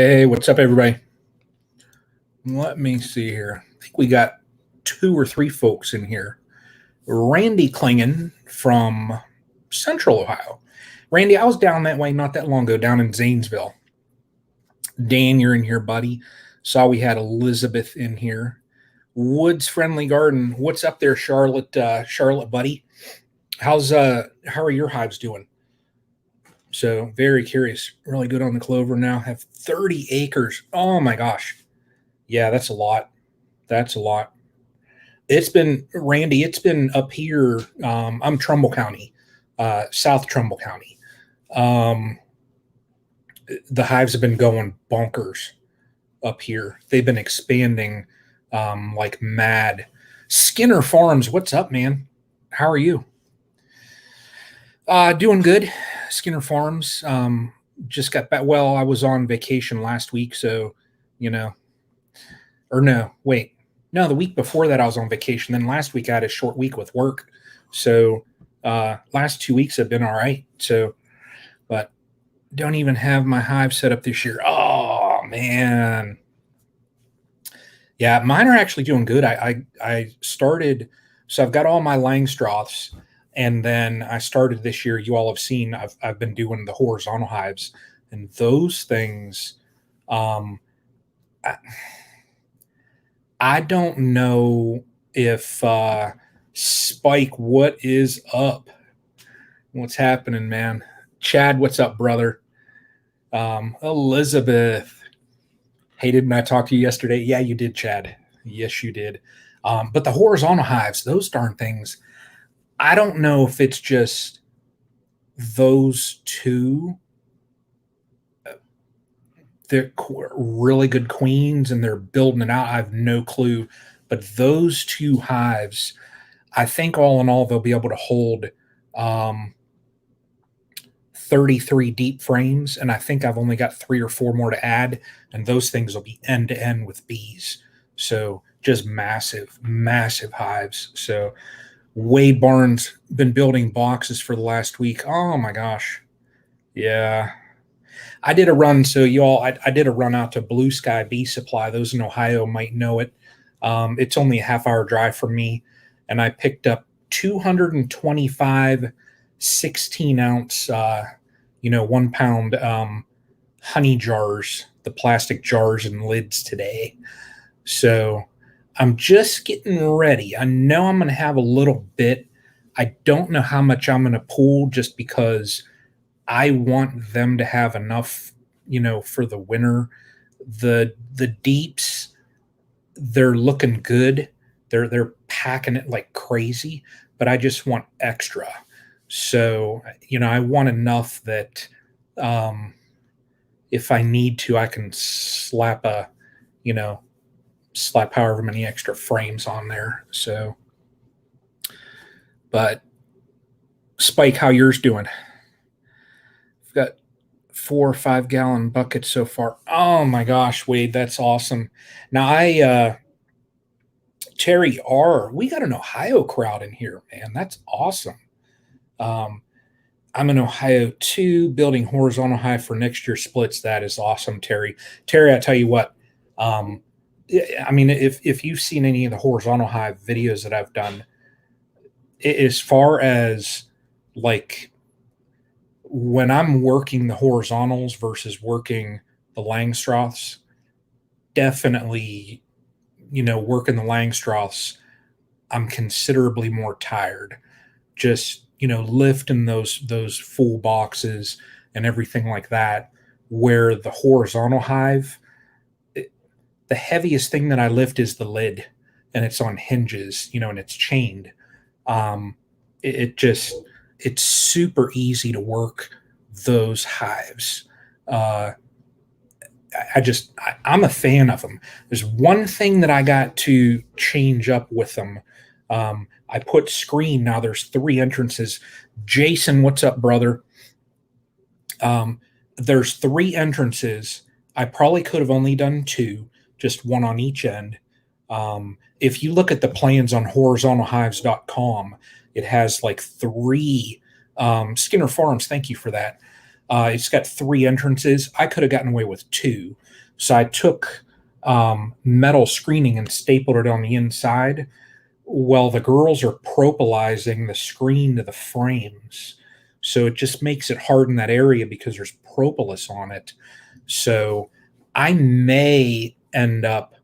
Hey, what's up, everybody? Let me see here. I think we got two or three folks in here. Randy Klingen from Central Ohio. Randy, I was down that way not that long ago, down in Zanesville. Dan, you're in here, buddy. Saw we had Elizabeth in here. Woods Friendly Garden. What's up there, Charlotte? Charlotte, buddy. How are your hives doing? So very curious. Really good on the clover now. Have 30 acres. Oh my gosh. Yeah, that's a lot. That's a lot. It's been Randy. It's been up here. I'm Trumbull County, South Trumbull County. Um, the hives have been going bonkers up here. They've been expanding like mad. Skinner Farms, what's up, man? How are you? Doing good. Skinner Farms. Just got back. Well, I was on vacation last week, so you know, or no, wait, no, the week before that I was on vacation. Then last week I had a short week with work, so last 2 weeks have been all right. So, but don't even have my hive set up this year. Oh man, yeah, mine are actually doing good. I started, so I've got all my Langstroths, and then I started this year. You all have seen I've been doing the horizontal hives, and those things. Um, I, I don't know if Spike, what is up? What's happening, man? Chad, what's up, brother? Elizabeth, hey, didn't I talk to you yesterday? Yeah, you did, Chad. Yes, you did. But the horizontal hives, those darn things, I don't know if it's just those two. They're really good queens and they're building it out. I have no clue. But those two hives, I think all in all, they'll be able to hold um, 33 deep frames. And I think I've only got three or four more to add. And those things will be end to end with bees. So just massive, massive hives. So Wade Barnes been building boxes for the last week. Oh my gosh. Yeah. I did a run. So you all, I did a run out to Blue Sky Bee Supply. Those in Ohio might know it. It's only a half-hour drive from me, and I picked up 225 16-ounce, 1 pound honey jars, the plastic jars and lids today. So I'm just getting ready. I know I'm going to have a little bit. I don't know how much I'm going to pull just because I want them to have enough, for the winter. The deeps, they're looking good. They're packing it like crazy, but I just want extra. So, I want enough that um, if I need to, I can you know, slap however many extra frames on there. So, but Spike, how yours doing? I've got 4 or 5 gallon buckets so far. Oh my gosh, Wade, that's awesome. Now Terry R, we got an Ohio crowd in here, man. That's awesome. Um, I'm in Ohio too, building horizontal hive for next year splits. That is awesome, Terry. Terry, I tell you what, um, I mean, if you've seen any of the horizontal hive videos that I've done, as far as like when I'm working the horizontals versus working the Langstroths, definitely, working the Langstroths, I'm considerably more tired. Just, lifting those full boxes and everything like that. Where the horizontal hive, the heaviest thing that I lift is the lid, and it's on hinges, and it's chained. Um, it just it's super easy to work those hives. Uh, I'm a fan of them. There's one thing that I got to change up with them. I put screen now. There's three entrances. Jason, what's up, brother? There's three entrances. I probably could have only done two, just one on each end. If you look at the plans on horizontalhives.com, it has like three. Skinner Farms, thank you for that. It's got three entrances. I could have gotten away with two, So I took metal screening and stapled it on the inside. Well, the girls are propylizing the screen to the frames. So it just makes it hard in that area because there's propolis on it. So I may end up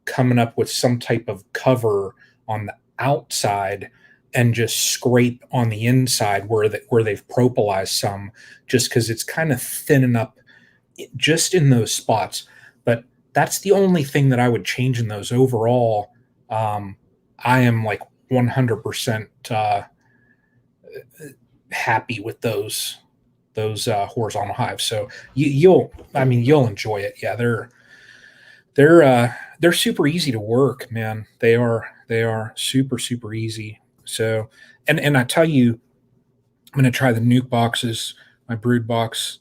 coming up with some type of cover on the outside and just scrape on the inside where they've propylized some, just because it's kind of thinning up just in those spots. But that's the only thing that I would change in those overall. I am like 100% happy with those horizontal hives. So you'll enjoy it. Yeah, they're super easy to work, man. They are super easy. So and I tell you, I'm gonna try the nuke boxes, my brood box,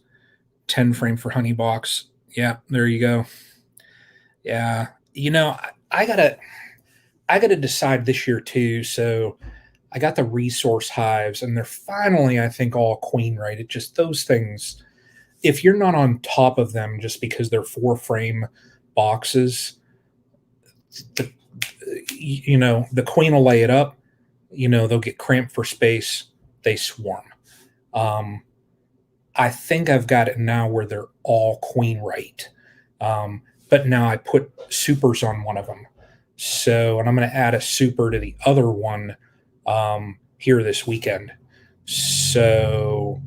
10 frame for honey box. Yeah, there you go. Yeah, I gotta decide this year too. So I got the resource hives, and they're finally, I think, all queen right. It just those things. If you're not on top of them, just because they're 4 frame boxes, the, the queen will lay it up. They'll get cramped for space. They swarm. Um, I think I've got it now where they're all queen right. But now I put supers on one of them. So, and I'm going to add a super to the other one here this weekend. So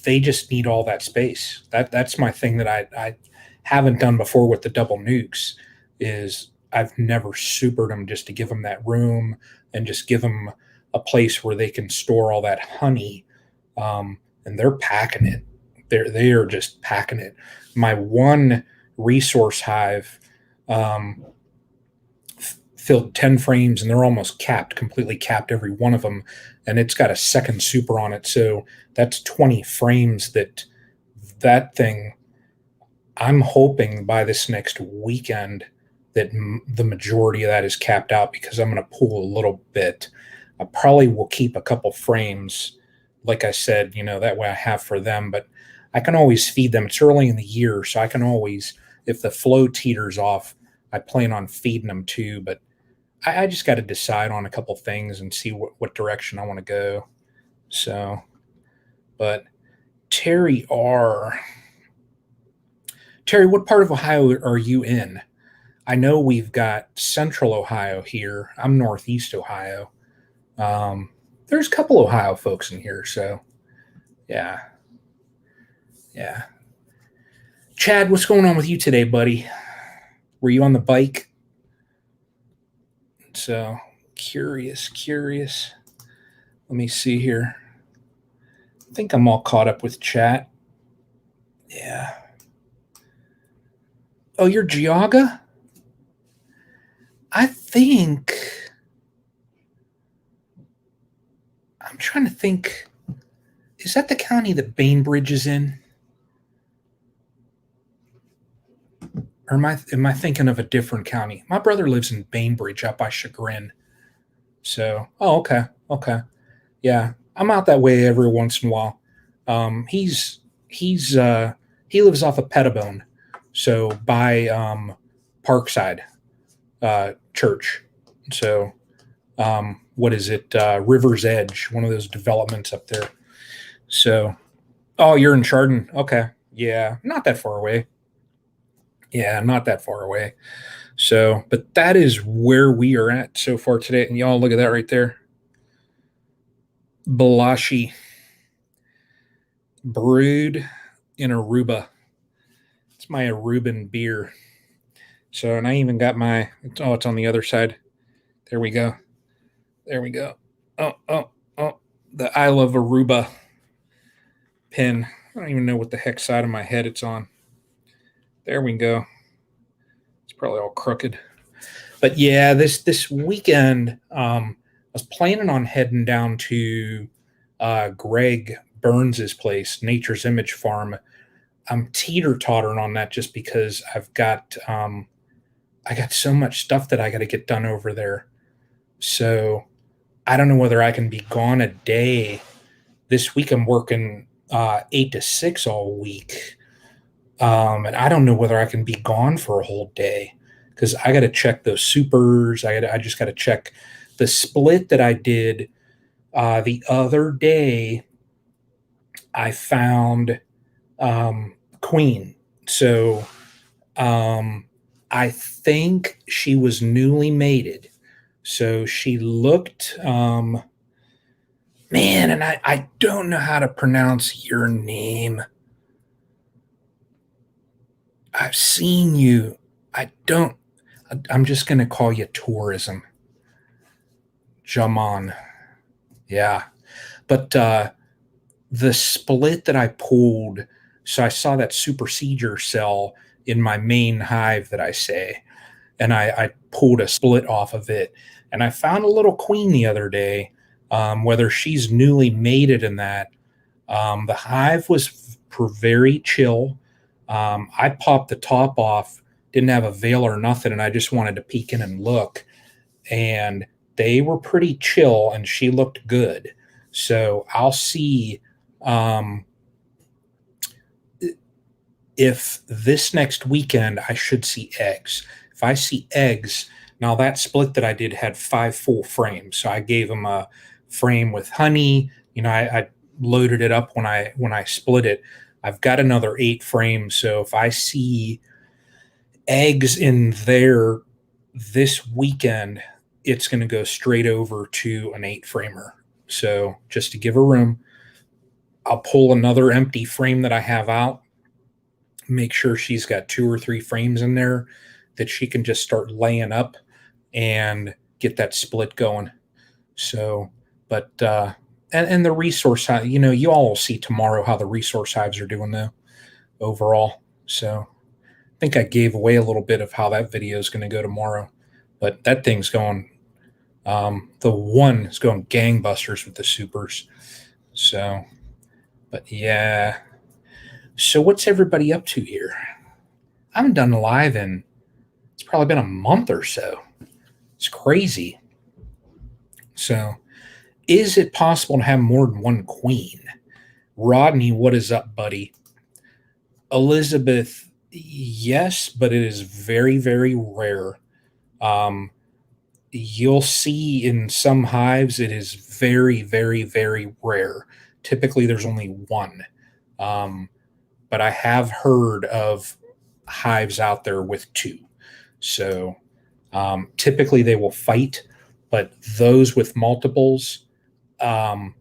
they just need all that space. That's my thing that I haven't done before with the double nukes is I've never supered them just to give them that room and just give them a place where they can store all that honey. And they're packing it. They are just packing it. My one resource hive filled 10 frames, and they're almost capped, completely capped, every one of them. And it's got a second super on it. So that's 20 frames that thing, I'm hoping by this next weekend that the majority of that is capped out, because I'm going to pull a little bit. I probably will keep a couple frames, like I said, that way I have for them, but I can always feed them. It's early in the year, so I can always, if the flow teeters off, I plan on feeding them too. But I just got to decide on a couple things and see what direction I want to go. So, but Terry R. Terry, what part of Ohio are you in? I know we've got Central Ohio here. I'm Northeast Ohio. There's a couple Ohio folks in here, so yeah, yeah. Chad, what's going on with you today, buddy? Were you on the bike? So curious. Let me see here. I think I'm all caught up with chat. Yeah. Oh, you're Geauga? I think I'm trying to think. Is that the county that Bainbridge is in? Or am I thinking of a different county? My brother lives in Bainbridge up by Chagrin. So, oh, okay. Yeah, I'm out that way every once in a while. He's he lives off of Pettibone, so by Parkside Church. So, what is it? River's Edge, one of those developments up there. So, oh, you're in Chardon. Okay, yeah, not that far away. Yeah, not that far away. So, but that is where we are at so far today. And y'all look at that right there. Balashi brewed in Aruba. It's my Aruban beer. So, and I even got it's on the other side. There we go. Oh. The I Love Aruba pin. I don't even know what the heck side of my head it's on. There we go. It's probably all crooked. But yeah, this weekend, I was planning on heading down to Greg Burns's place, Nature's Image Farm. I'm teeter-tottering on that just because I got so much stuff that I got to get done over there. So I don't know whether I can be gone a day. This week I'm working 8 to 6 all week, And I don't know whether I can be gone for a whole day because I got to check those supers. I just got to check the split that I did the other day. I found Queen. So I think she was newly mated. So she looked, man, and I don't know how to pronounce your name. I've seen you. I don't, I'm just going to call you Tourism. Jaman. Yeah. But the split that I pulled, so I saw that supersedure cell in my main hive that I say, and I pulled a split off of it. And I found a little queen the other day, whether she's newly mated in that. The hive was very chill. I popped the top off, didn't have a veil or nothing, and I just wanted to peek in and look. And they were pretty chill, and she looked good. So I'll see um, if this next weekend I should see eggs. If I see eggs, now that split that I did had 5 full frames, so I gave them a frame with honey. I loaded it up when I split it. I've got another 8 frames, so if I see eggs in there this weekend, it's going to go straight over to an 8 framer. So just to give her room, I'll pull another empty frame that I have out, make sure she's got 2 or 3 frames in there that she can just start laying up and get that split going. So, but, and the resource, you all will see tomorrow how the resource hives are doing though overall. So I think I gave away a little bit of how that video is going to go tomorrow, but that thing's going, the one is going gangbusters with the supers. So, but yeah. So what's everybody up to here? I haven't done live in, it's probably been a month or so. It's crazy. So, is it possible to have more than one queen? Rodney, what is up, buddy? Elizabeth, yes, but it is very, very rare. Um, you'll see in some hives it is very, very, very rare. Typically, there's only one. But I have heard of hives out there with two. So typically they will fight, but those with multiples, um,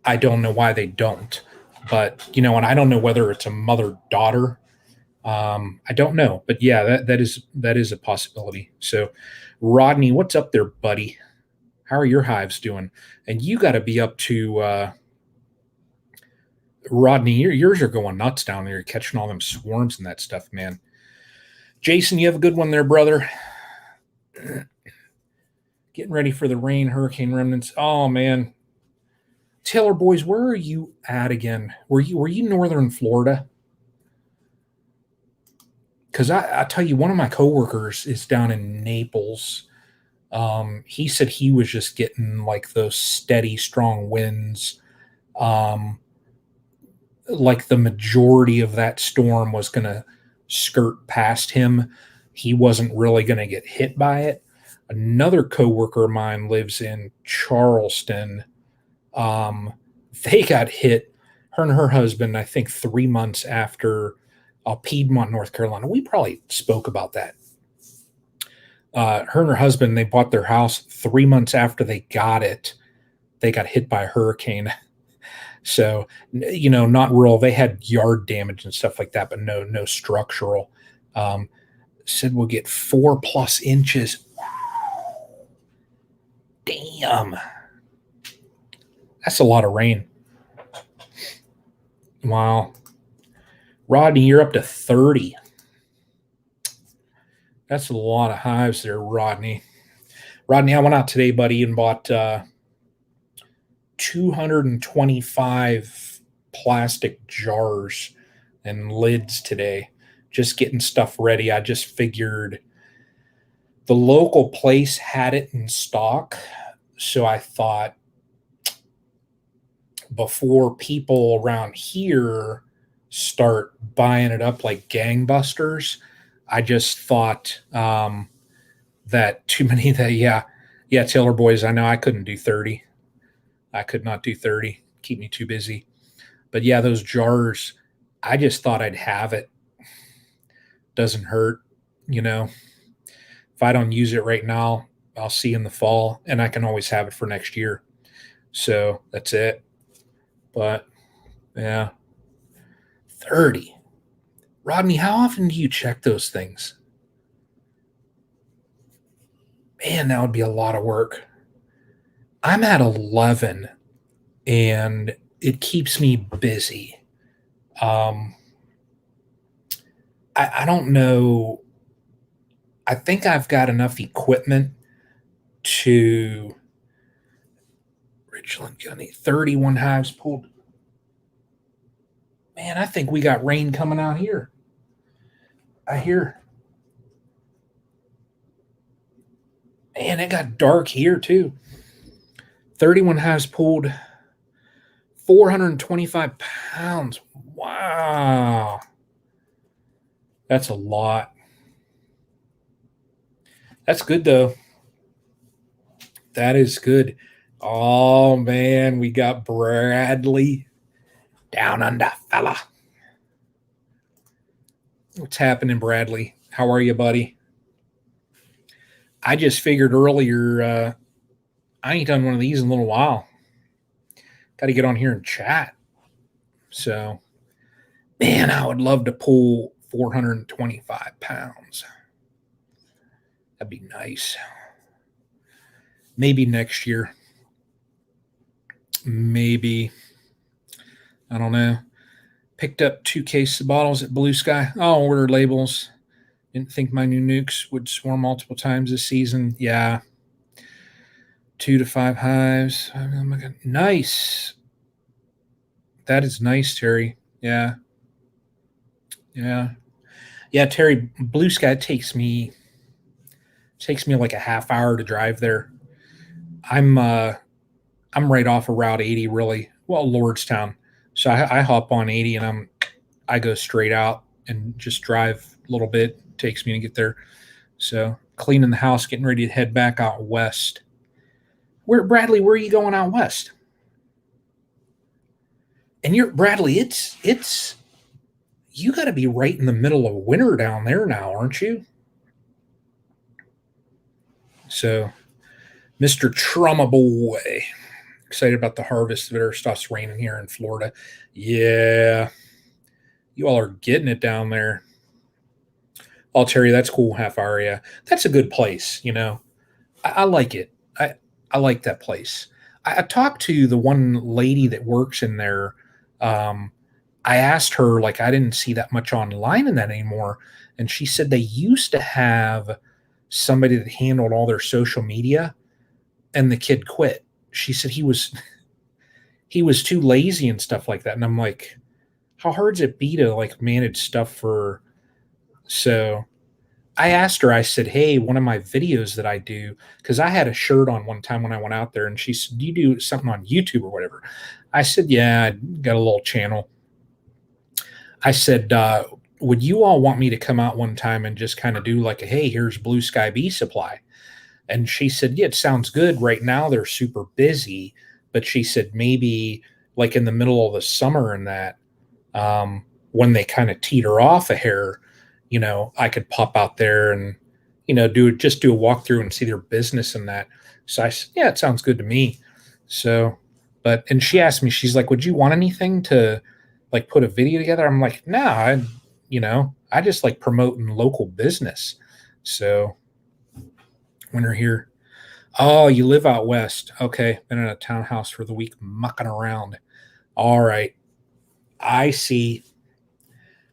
I don't know why they don't. But and I don't know whether it's a mother daughter. I don't know, but yeah, that is a possibility. So, Rodney, what's up there, buddy? How are your hives doing? And you got to be up to Rodney. Yours are going nuts down there. You're catching all them swarms and that stuff, man. Jason, you have a good one there, brother. Getting ready for the rain, hurricane remnants. Oh man, Taylor boys, where are you at again? Were you northern Florida? Because I tell you, one of my coworkers is down in Naples. He said he was just getting like those steady, strong winds. Like the majority of that storm was going to skirt past him. He wasn't really going to get hit by it. Another coworker of mine lives in Charleston. They got hit, her and her husband, I think 3 months after Piedmont, North Carolina. We probably spoke about that. Her and her husband, they bought their house 3 months after they got it. They got hit by a hurricane. So, not real. They had yard damage and stuff like that, but no structural. Said we'll get 4+ inches. Damn. That's a lot of rain. Wow. Rodney, you're up to 30. That's a lot of hives there, Rodney. Rodney, I went out today, buddy, and bought 225 plastic jars and lids today. Just getting stuff ready. I just figured the local place had it in stock. So I thought before people around here start buying it up like gangbusters. I just thought that too many that Taylor boys. I know I couldn't do 30. I could not do 30. Keep me too busy. But yeah, those jars. I just thought I'd have it. Doesn't hurt, you know. If I don't use it right now, I'll see in the fall, and I can always have it for next year. So that's it. But yeah, 30. Rodney, how often do you check those things? Man, that would be a lot of work. I'm at 11 and it keeps me busy. Um, I don't know. I think I've got enough equipment to Richland County 31 hives pulled. Man, I think we got rain coming out here. I hear. Man, it got dark here too. 31 hives pulled, 425 pounds. Wow. That's a lot. That's good though. That is good. Oh man, we got Bradley down under, fella. What's happening, Bradley? How are you, buddy? I just figured earlier, I ain't done one of these in a little while. Got to get on here and chat. So, man, I would love to pull 425 pounds. That'd be nice. Maybe next year. Maybe. I don't know. Picked up 2 cases of bottles at Blue Sky. I'll order labels. Didn't think my new nukes would swarm multiple times this season. Yeah. 2 to 5 hives. Oh my God. Nice. That is nice, Terry. Yeah. Yeah. Yeah, Terry, Blue Sky takes me like a half hour to drive there. I'm right off of Route 80, really. Well, Lordstown. So I hop on 80 and I go straight out and just drive a little bit. It takes me to get there. So cleaning the house, getting ready to head back out west. Bradley, where are you going out west? And you're Bradley, it's you got to be right in the middle of winter down there now, aren't you? So, Mr. Trauma Boy, excited about the harvest. There starts raining here in Florida. Yeah, you all are getting it down there. Oh, Terry, that's cool. Half hour, yeah, that's a good place. You know, I like it. I like that place. I talked to the one lady that works in there. I asked her, like, I didn't see that much online in that anymore. And she said they used to have somebody that handled all their social media and the kid quit. She said he was too lazy and stuff like that. And I'm like, how hard's it be to like manage stuff for so I asked her, I said, hey, one of my videos that I do, because I had a shirt on one time when I went out there, and she said, do you do something on YouTube or whatever? I said, yeah, I got a little channel. I said, would you all want me to come out one time and just kind of do like a, hey, here's Blue Sky Bee Supply? And she said, yeah, it sounds good. Right now they're super busy. But she said maybe like in the middle of the summer and that, when they kind of teeter off a hair, you know, I could pop out there and, you know, do a walkthrough and see their business and that. So I said, yeah, it sounds good to me. So, and she asked me, she's like, would you want anything to like put a video together? I'm like, nah, I just like promoting local business. So when you're here, oh, you live out west. Okay. Been in a townhouse for the week mucking around. All right. I see.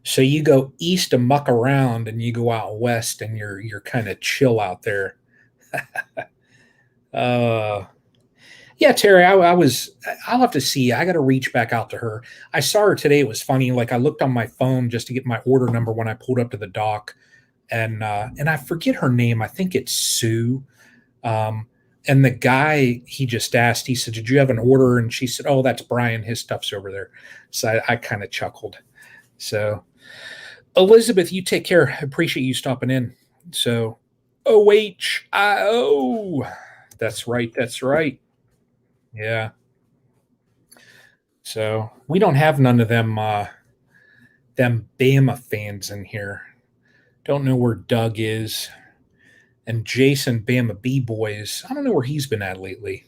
So you go east to muck around and you go out west and you're kind of chill out there. Yeah, Terry, I'll have to see. I got to reach back out to her. I saw her today. It was funny. Like I looked on my phone just to get my order number when I pulled up to the dock and I forget her name. I think it's Sue. And the guy, he just asked, he said, did you have an order? And she said, oh, that's Brian. His stuff's over there. So I kind of chuckled. So, Elizabeth, you take care. I appreciate you stopping in. So, OHIO. That's right. That's right. Yeah. So we don't have none of them Bama fans in here. Don't know where Doug is. And Jason Bama B Boys. I don't know where he's been at lately.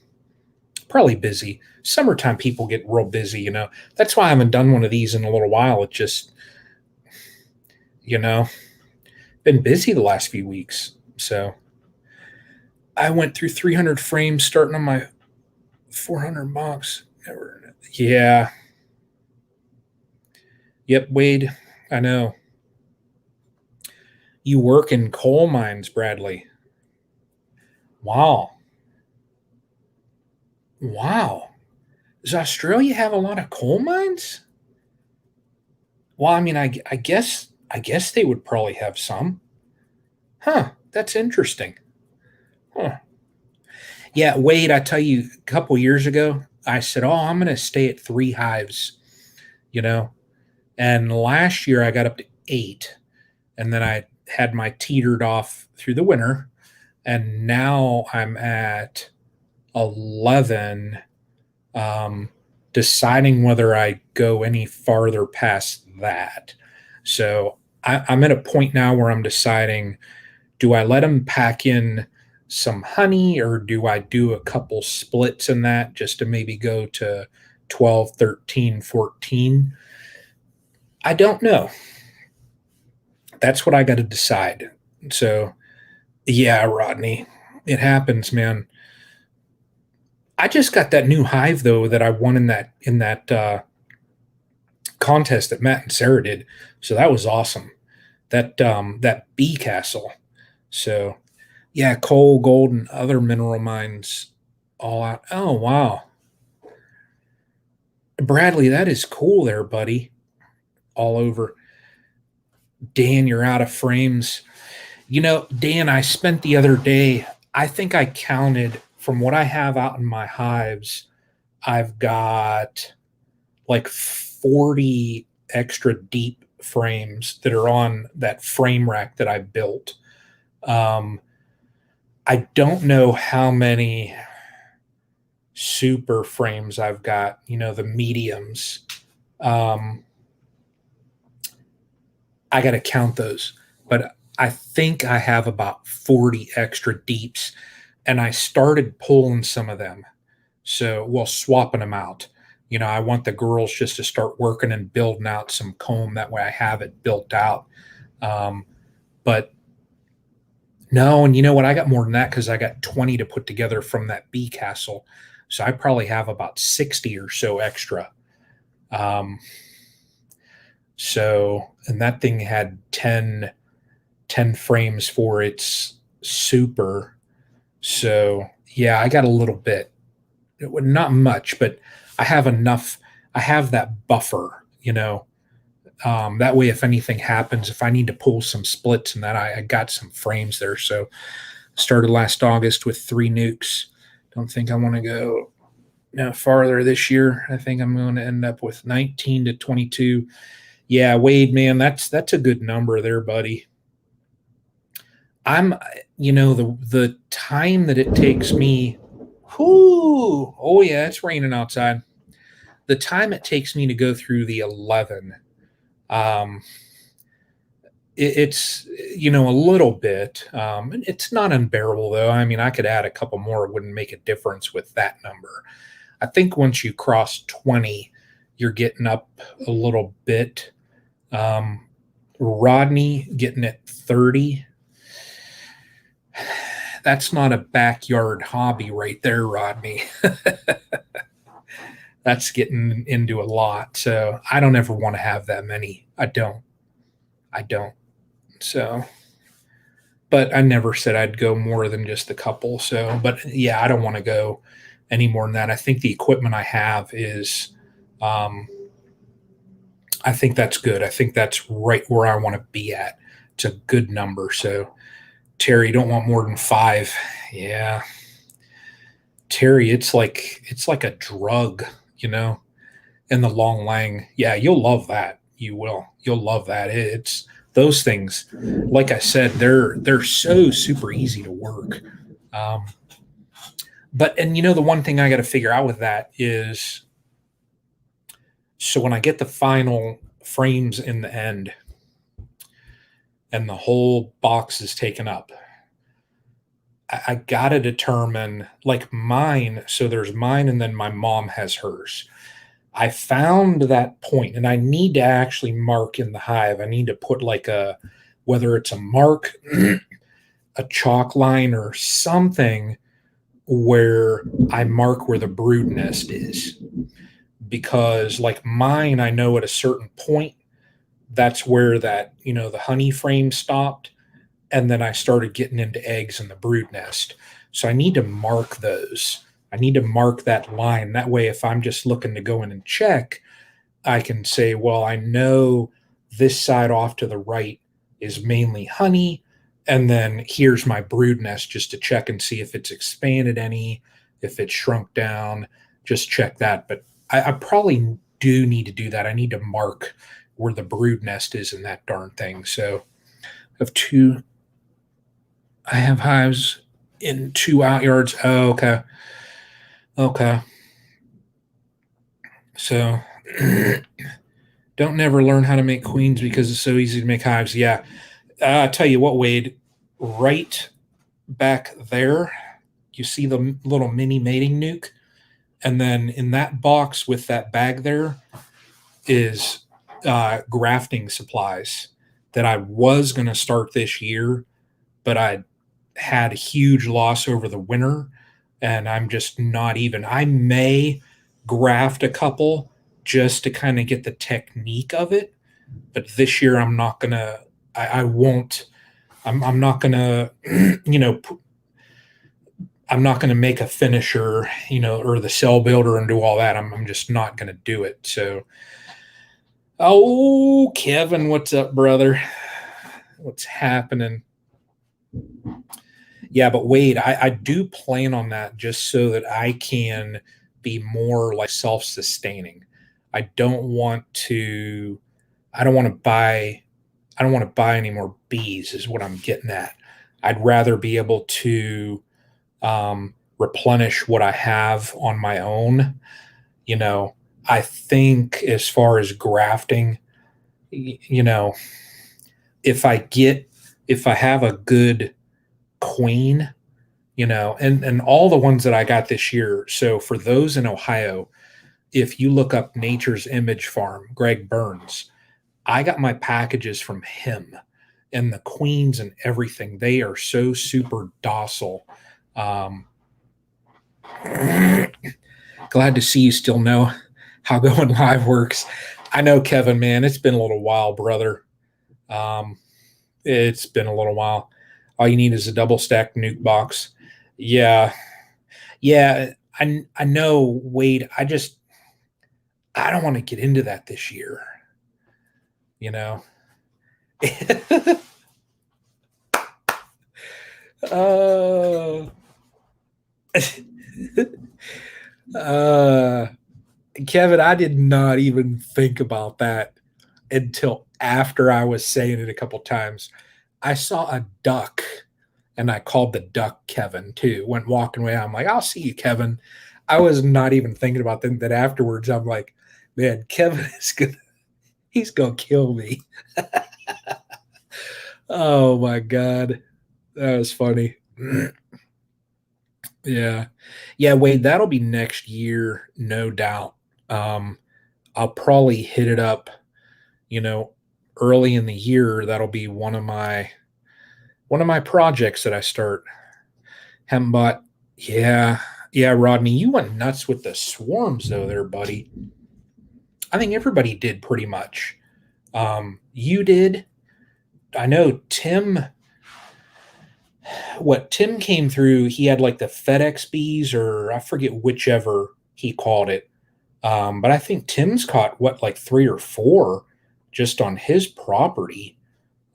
Probably busy. Summertime people get real busy, you know. That's why I haven't done one of these in a little while. It just, you know, been busy the last few weeks. So I went through 300 frames starting on my 400 bucks. Yeah. Yep, Wade. I know. You work in coal mines, Bradley. Wow. Wow. Does Australia have a lot of coal mines? Well, I mean, I guess they would probably have some. Huh. That's interesting. Huh. Yeah, Wade, I tell you, a couple years ago, I said, "Oh, I'm going to stay at 3 hives," you know. And last year I got up to 8, and then I had my teetered off through the winter, and now I'm at 11, um, deciding whether I go any farther past that. So I'm at a point now where I'm deciding, do I let them pack in some honey, or do I do a couple splits in that just to maybe go to 12, 13, 14? I don't know. That's what I got to decide. So, yeah, Rodney, it happens, man. I just got that new hive though that I won in that contest that Matt and Sarah did. So that was awesome. That bee castle. So yeah, coal, gold, and other mineral mines all out. Oh wow, Bradley, that is cool there, buddy. All over. Dan, you're out of frames. You know, Dan, I spent the other day. I think I counted from what I have out in my hives. I've got like 40 extra deep frames that are on that frame rack that I built. Um, I don't know how many super frames I've got, you know, the mediums. Um, I got to count those, but I think I have about 40 extra deeps, and I started pulling some of them. So, well, swapping them out. You know, I want the girls just to start working and building out some comb. That way I have it built out. But no, and you know what? I got more than that because I got 20 to put together from that bee castle. So I probably have about 60 or so extra. Um, and that thing had 10 frames for its super. So yeah, I got a little bit. Not much, but I have enough. I have that buffer, you know. That way, if anything happens, if I need to pull some splits and that, I got some frames there. So started last August with 3 nukes. Don't think I want to go no farther this year. I think I'm going to end up with 19 to 22. Yeah, Wade, man, that's a good number there, buddy. I'm, you know, the time that it takes me. Whoo! Oh yeah, it's raining outside. The time it takes me to go through the 11, um, it's, you know, a little bit. It's not unbearable though. I mean, I could add a couple more; it wouldn't make a difference with that number. I think once you cross 20, you're getting up a little bit. Um, Rodney getting at 30. That's not a backyard hobby right there, Rodney. That's getting into a lot. So I don't ever want to have that many. I don't. I don't. So, but I never said I'd go more than just a couple. So, but yeah, I don't want to go any more than that. I think the equipment I have is, um, I think that's good. I think that's right where I want to be at. It's a good number. So, Terry, you don't want more than 5. Yeah, Terry, it's like a drug, you know. And the long lang, yeah, you'll love that. You will. You'll love that. It's those things. Like I said, they're so super easy to work. Um, but and the one thing I got to figure out with that is, so when I get the final frames in the end and the whole box is taken up, I got to determine, like, mine. So there's mine, and then my mom has hers. I found that point, and I need to actually mark in the hive. I need to put like whether it's a mark, a chalk line, or something where I mark where the brood nest is. Because, like mine, I know at a certain point, that's where the honey frame stopped. And then I started getting into eggs in the brood nest. So I need to mark those. I need to mark that line. That way, if I'm just looking to go in and check, I can say, well, I know this side off to the right is mainly honey. And then here's my brood nest, just to check and see if it's expanded any, if it's shrunk down, just check that. But I probably do need to do that. I need to mark where the brood nest is in that darn thing. So I have hives in 2 out yards. Oh, okay. Okay. So don't never learn how to make queens because it's so easy to make hives. Yeah. I tell you what, Wade, right back there, you see the little mini mating nuke? And then in that box with that bag there is grafting supplies that I was going to start this year, but I had a huge loss over the winter, and I'm just not even. I may graft a couple just to kind of get the technique of it, but this year I'm not gonna. I won't. I'm not gonna. I'm not gonna make a finisher, or the cell builder and do all that. I'm just not gonna do it. So, oh, Kevin, what's up, brother? What's happening? Yeah, but Wade, I do plan on that just so that I can be more like self-sustaining. I don't want to I don't want to buy I don't want to buy any more bees is what I'm getting at. I'd rather be able to replenish what I have on my own. You know, I think as far as grafting, you know, if I get if I have a good queen, and all the ones that I got this year. So for those in Ohio, if you look up Nature's Image Farm, Greg Burns, I got my packages from him, and the queens and everything. They are so super docile. Um, Glad to see you still know how going live works. I know, Kevin, man, it's been a little while, brother. Um, it's been a little while. All you need is a double stack nuke box. Yeah, yeah, I know, Wade. I don't want to get into that this year. You know. uh, uh, Kevin, I did not even think about that until after I was saying it a couple times. I saw a duck and I called the duck Kevin too. Went walking away. I'm like, I'll see you, Kevin. I was not even thinking about that afterwards. I'm like, man, Kevin is he's gonna kill me. Oh my God. That was funny. Yeah. Yeah, Wade, that'll be next year, no doubt. Um, I'll probably hit it up, you know, early in the year. That'll be one of my projects that I start. Haven't bought. Yeah. Yeah, Rodney, you went nuts with the swarms though there, buddy. I think everybody did pretty much. You did. I know Tim came through, he had like the FedEx bees, or I forget whichever he called it. But I think Tim's caught what, like 3 or 4 just on his property.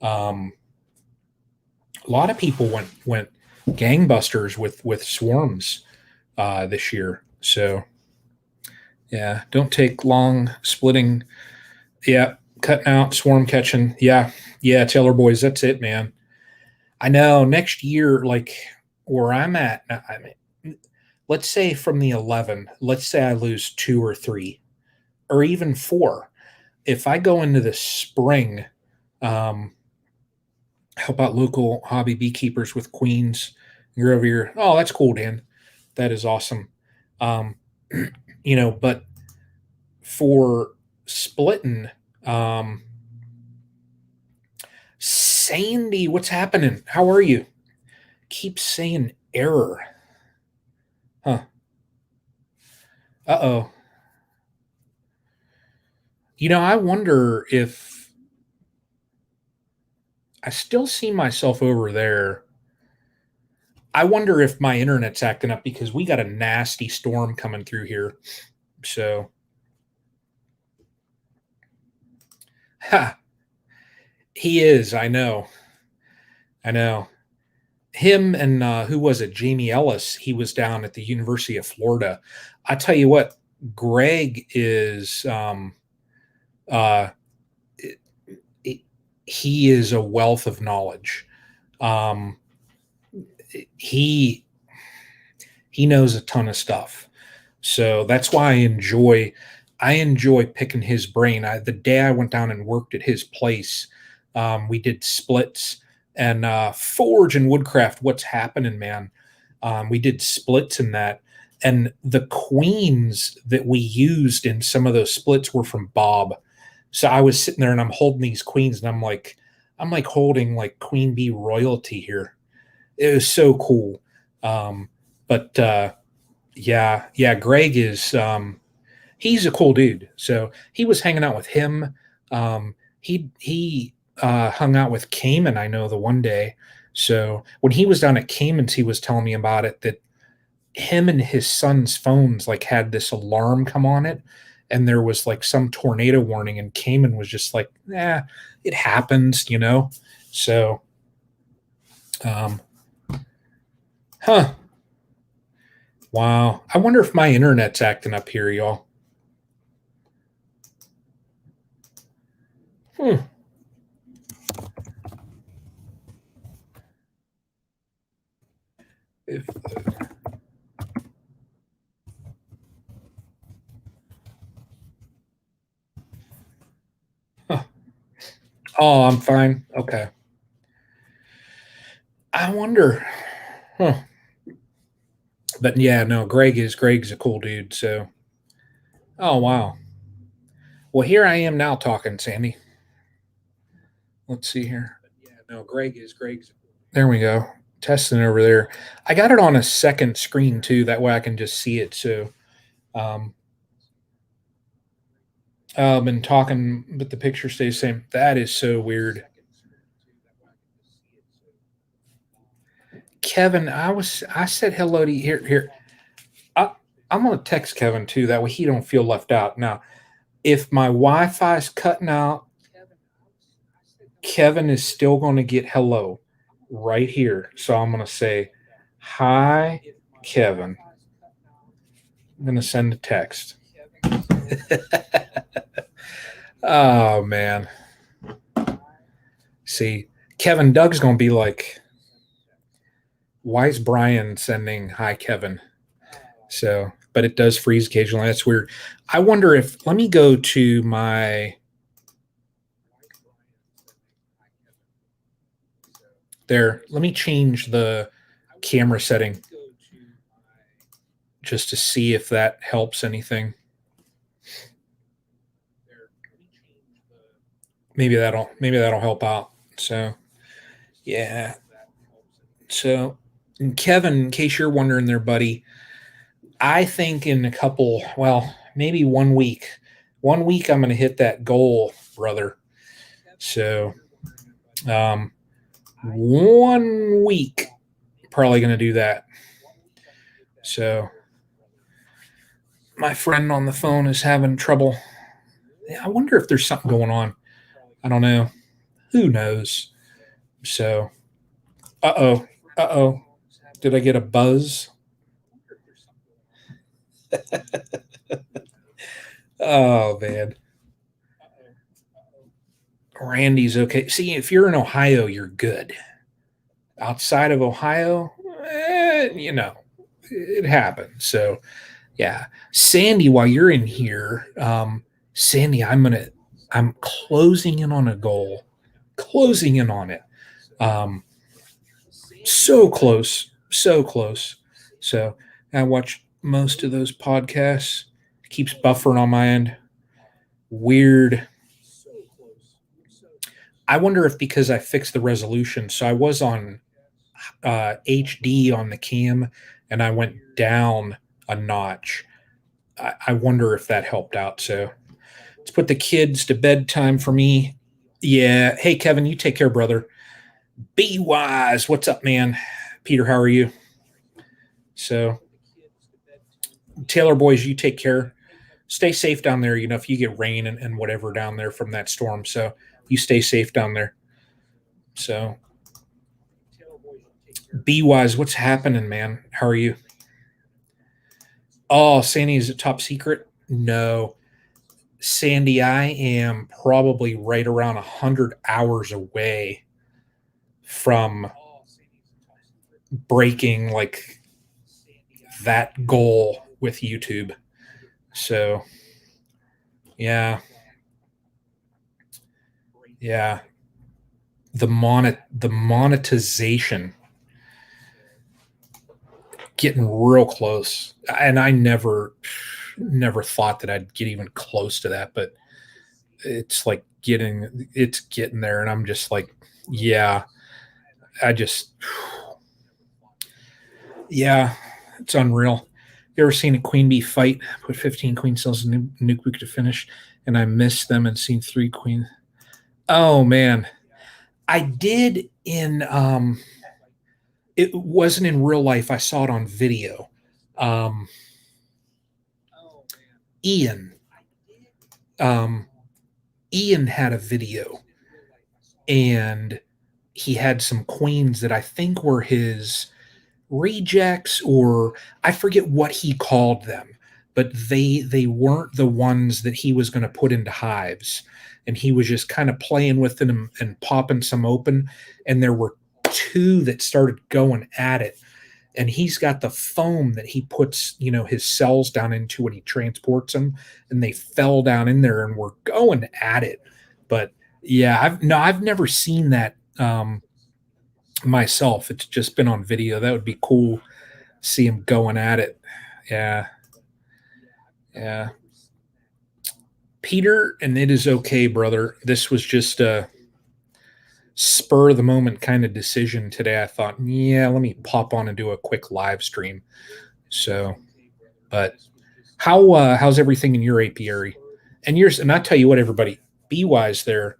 Um, a lot of people went gangbusters with swarms this year. So yeah, don't take long splitting. Yeah, Cutting out, swarm catching. Yeah. Yeah. Taylor boys. That's it, man. I know next year, like where I'm at, I mean, let's say from the 11, let's say I lose two or three or even four. If I go into the spring, um, help out local hobby beekeepers with queens, you're over here. Oh, that's cool, Dan. That is awesome. Um, but for splitting, um, Sandy, what's happening? How are you? Keep saying error. Huh. Uh-oh. I wonder if I still see myself over there. I wonder if my internet's acting up because we got a nasty storm coming through here. So, ha, he is. I know. I know. Him and who was it? Jamie Ellis. He was down at the University of Florida. I tell you what, Greg is. Uh, he is a wealth of knowledge. Um, he knows a ton of stuff. So that's why I enjoy picking his brain. The day I went down and worked at his place, we did splits and Forge and Woodcraft. What's happening, man? We did splits in that, and the queens that we used in some of those splits were from Bob. So I was sitting there and I'm holding these queens, and I'm like holding like queen bee royalty here. It was so cool. But yeah, Greg is he's a cool dude. So he was hanging out with him. He hung out with Cayman, I know, the one day. So when he was down at Cayman's, he was telling me about it, that him and his son's phones like had this alarm come on it, and there was like some tornado warning, and Cayman was just like, it happens. So um huh. Wow. I wonder if my internet's acting up here, y'all. Hmm. If, huh. Oh, I'm fine. Okay. I wonder. Huh. But yeah, no, Greg's a cool dude. So, oh wow. Well, here I am now talking, Sandy. Let's see here. Yeah, no, Greg's. There we go. Testing over there. I got it on a second screen too. That way I can just see it. So, um, I've been talking, but the picture stays the same. That is so weird. Kevin, I said hello to you. Here. I, I'm gonna text Kevin too. That way he don't feel left out. Now, if my Wi-Fi is cutting out, Kevin is still going to get hello right here. So I'm going to say, hi, Kevin. I'm going to send a text. Oh, man. See, Kevin Doug's going to be like, why is Brian sending hi, Kevin? So, but it does freeze occasionally. That's weird. I wonder if, let me go to my, there, let me change the camera setting just to see if that helps anything. Maybe that'll help out. So yeah. So and Kevin, in case you're wondering there, buddy, I think in a couple, well, maybe 1 week. 1 week I'm gonna hit that goal, brother. So 1 week, probably gonna do that. So my friend on the phone is having trouble. I wonder if there's something going on. I don't know. Who knows? So uh oh. Did I get a buzz? Oh man. Randy's okay. See, if you're in Ohio, you're good. Outside of Ohio, it happens. So, yeah. Sandy, while you're in here, Sandy, I'm closing in on a goal. Closing in on it. So close. So close. So I watch most of those podcasts. Keeps buffering on my end. Weird. I wonder if because I fixed the resolution. So I was on HD on the cam and I went down a notch. I wonder if that helped out. So let's put the kids to bedtime for me. Yeah. Hey, Kevin, you take care, brother. Be wise. What's up, man? Peter, how are you? So, Taylor boys, you take care. Stay safe down there. If you get rain and whatever down there from that storm. So, you stay safe down there. So, be wise. What's happening, man? How are you? Oh, Sandy, is it top secret? No. Sandy, I am probably right around 100 hours away from breaking like that goal with YouTube. So, yeah. Yeah. The monetization getting real close. And I never thought that I'd get even close to that, but it's like it's getting there and I'm just like, yeah, I just yeah, it's unreal. You ever seen a queen bee fight? Put 15 queen cells in nuke book to finish, and I missed them and seen 3 queen. Oh man, I did in it wasn't in real life. I saw it on video. Um, Ian, um, Ian had a video, and he had some queens that I think were his rejects, or I forget what he called them, but they weren't the ones that he was going to put into hives, and he was just kind of playing with them and popping some open, and there were 2 that started going at it, and he's got the foam that he puts his cells down into when he transports them, and they fell down in there and were going at it. But yeah, I've never seen that myself. It's just been on video. That would be cool. See him going at it. Yeah. Yeah. Peter, and it is okay, brother. This was just a spur of the moment kind of decision today. I thought, yeah, let me pop on and do a quick live stream. So, but how's everything in your apiary? And yours, and I tell you what, everybody, be wise there.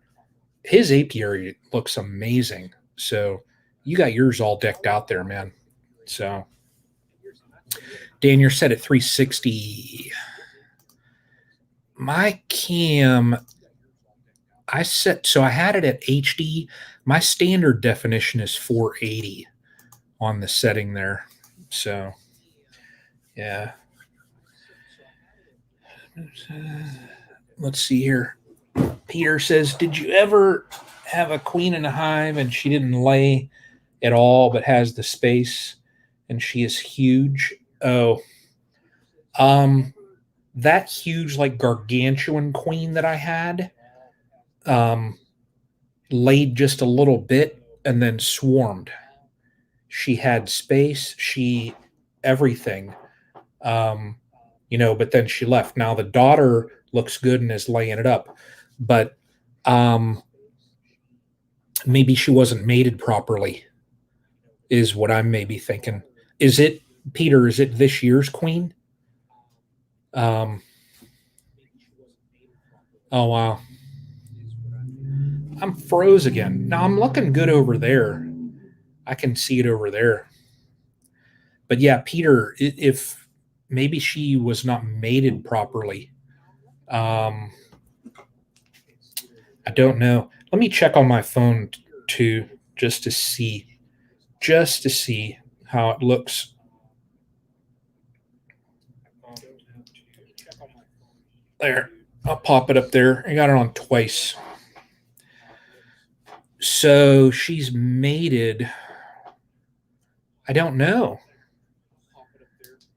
His apiary looks amazing. So you got yours all decked out there, man. So Dan, you're set at 360. My cam, I had it at HD. My standard definition is 480 on the setting there. So, yeah. Let's see here. Peter says, did you ever have a queen in a hive and she didn't lay at all but has the space and she is huge? Oh, that huge, like gargantuan queen that I had, laid just a little bit and then swarmed. She had space, everything, but then she left. Now the daughter looks good and is laying it up, but maybe she wasn't mated properly, is what I'm maybe thinking. Is it, Peter, is it this year's queen? Oh, wow. I'm froze again. Now I'm looking good over there. I can see it over there. But yeah, Peter, if maybe she was not mated properly. I don't know. Let me check on my phone too, just to see how it looks. There, I'll pop it up there. I got it on twice. So she's mated. I don't know.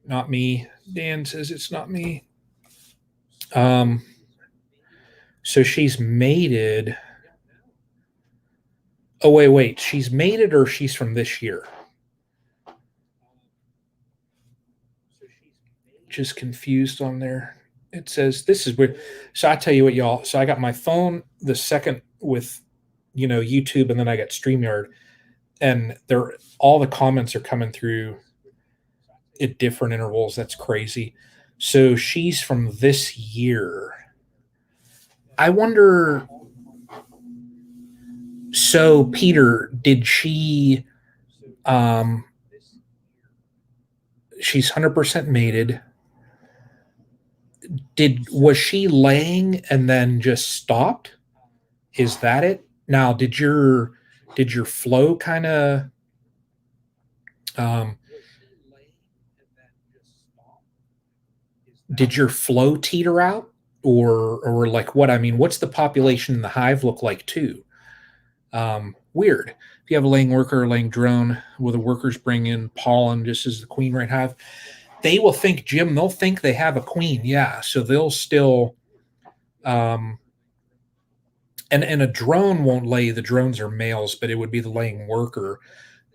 Not me. Dan says it's not me. Um, so she's mated. Oh, wait. She's mated or she's from this year? Just confused on there. It says this is weird. So I tell you what, y'all. So I got my phone the second with, YouTube, and then I got StreamYard, and they're all the comments are coming through at different intervals. That's crazy. So she's from this year. I wonder. So Peter, did she? She's 100% mated. Was she laying and then just stopped? Is that it? Now, did your flow kind of um, did your flow teeter out, or like what? I mean, what's the population in the hive look like too? Weird. If you have a laying worker or laying drone, will the workers bring in pollen just as the queen right hive? They will think, Jim. They'll think they have a queen. Yeah, so they'll still. Um, and a drone won't lay. The drones are males, but it would be the laying worker.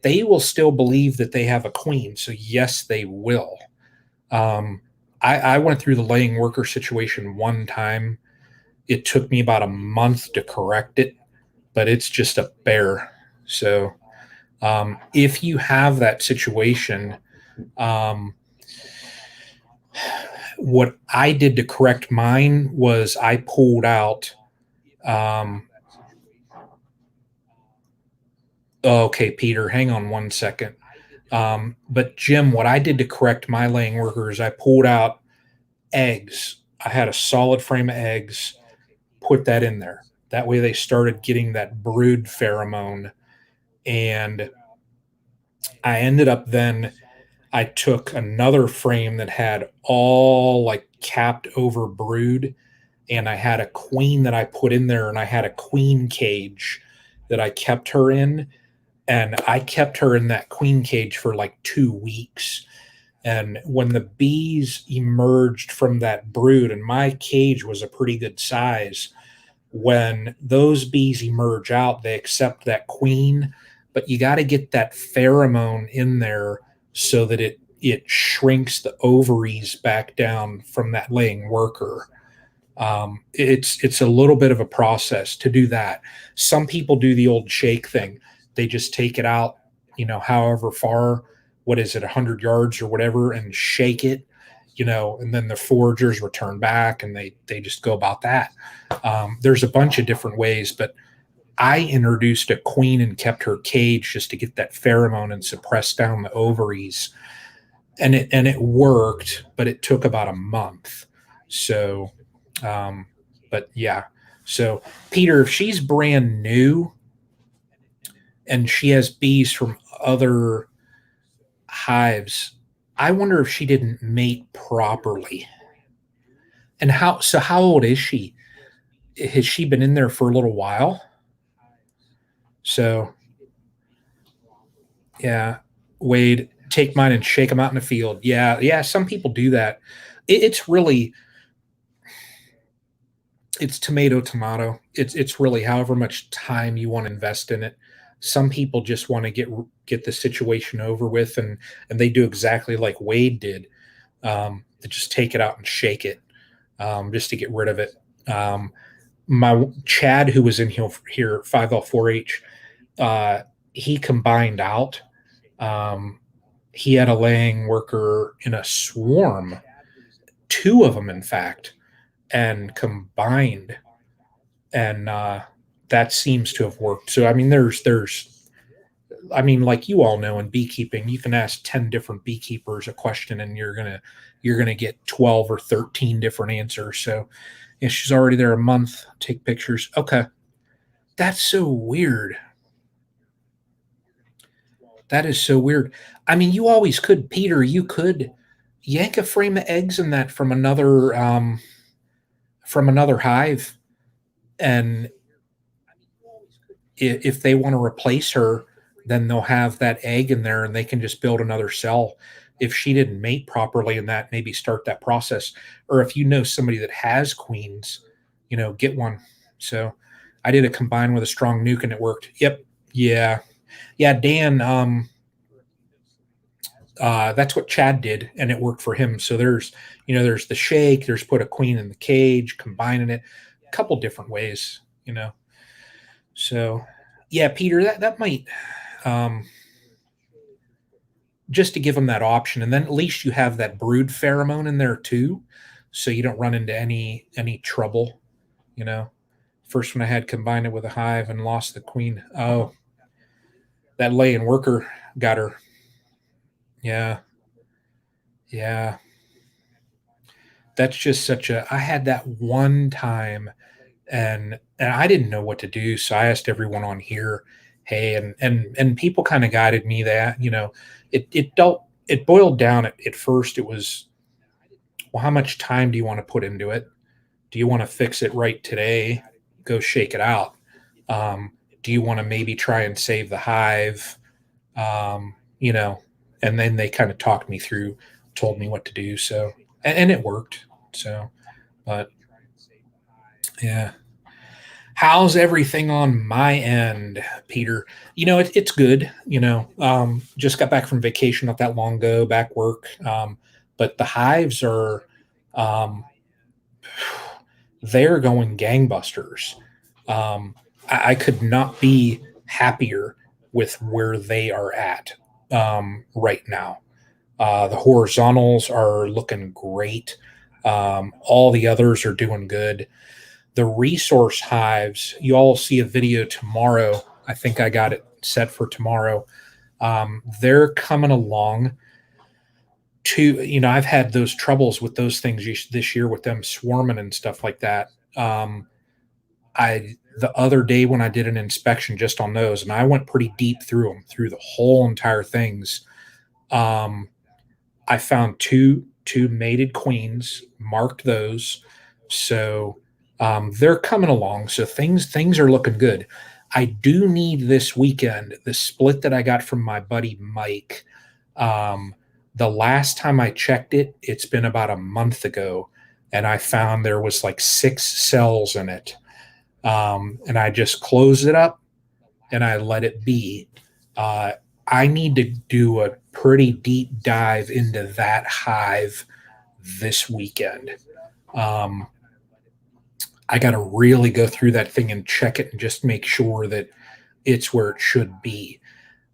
They will still believe that they have a queen. So yes, they will. Um, I went through the laying worker situation one time. It took me about a month to correct it, but it's just a bear. So if you have that situation, um, what I did to correct mine was I pulled out. Um, okay, Peter, hang on one second. But Jim, what I did to correct my laying workers, I pulled out eggs. I had a solid frame of eggs, put that in there. That way they started getting that brood pheromone. And I ended up then, I took another frame that had all like capped over brood, and I had a queen that I put in there, and I had a queen cage that I kept her in. And I kept her in that queen cage for like 2 weeks. And when the bees emerged from that brood, and my cage was a pretty good size, when those bees emerge out, they accept that queen, but you got to get that pheromone in there so that it shrinks the ovaries back down from that laying worker. It's a little bit of a process to do that. Some people do the old shake thing. They just take it out, however far, what is it, 100 yards or whatever, and shake it, and then the foragers return back and they just go about that. There's a bunch of different ways, but I introduced a queen and kept her caged just to get that pheromone and suppress down the ovaries, and it worked, but it took about a month. So, but yeah. So Peter, if she's brand new and she has bees from other hives, I wonder if she didn't mate properly. And how old is she? Has she been in there for a little while? So yeah, Wade, take mine and shake them out in the field. Yeah. Some people do that. It's really it's tomato. It's really however much time you want to invest in it. Some people just want to get the situation over with, and they do exactly like Wade did. They just take it out and shake it, just to get rid of it. My Chad, who was in here 5L4H, he combined out. He had a laying worker in a swarm, two of them, in fact, and combined, and that seems to have worked. So I mean, like you all know, in beekeeping, you can ask 10 different beekeepers a question, and you're gonna get 12 or 13 different answers. So yeah, she's already there a month. Take pictures. Okay, that's so weird. That is so weird. I mean, you always could, Peter. You could yank a frame of eggs in that from another hive, and if they want to replace her, then they'll have that egg in there and they can just build another cell. If she didn't mate properly and that, maybe start that process. Or if you know somebody that has queens, get one. So I did a combine with a strong nuke and it worked. Yep. Yeah. Yeah. Dan, that's what Chad did, and it worked for him. So there's the shake, there's put a queen in the cage, combining it, a couple different ways. So, yeah, Peter, that might um, just to give them that option, and then at least you have that brood pheromone in there too, so you don't run into any trouble. You know, first one I had combined it with a hive and lost the queen. Oh, that laying worker got her. Yeah, yeah. That's just such a. I had that one time, and I didn't know what to do, so I asked everyone on here, hey, and people kind of guided me that it boiled down at first. It was, well, how much time do you want to put into it? Do you want to fix it right today? Go shake it out. Do you want to maybe try and save the hive? Um, you know, and then they kind of talked me through, told me what to do. So, and it worked. So, but yeah. How's everything on my end, Peter? It's good. Just got back from vacation not that long ago, back work. But the hives are, um, they're going gangbusters. I could not be happier with where they are at right now. The horizontals are looking great. All the others are doing good. The resource hives, you all see a video tomorrow. I think I got it set for tomorrow. They're coming along to, I've had those troubles with those things this year with them swarming and stuff like that. The other day when I did an inspection just on those, and I went pretty deep through them, through the whole entire things. I found two mated queens, marked those. So they're coming along. So things are looking good. I do need this weekend the split that I got from my buddy Mike. The last time I checked it, it's been about a month ago, and I found there was like 6 cells in it. And I just closed it up and I let it be. I need to do a pretty deep dive into that hive this weekend. Um, I got to really go through that thing and check it and just make sure that it's where it should be.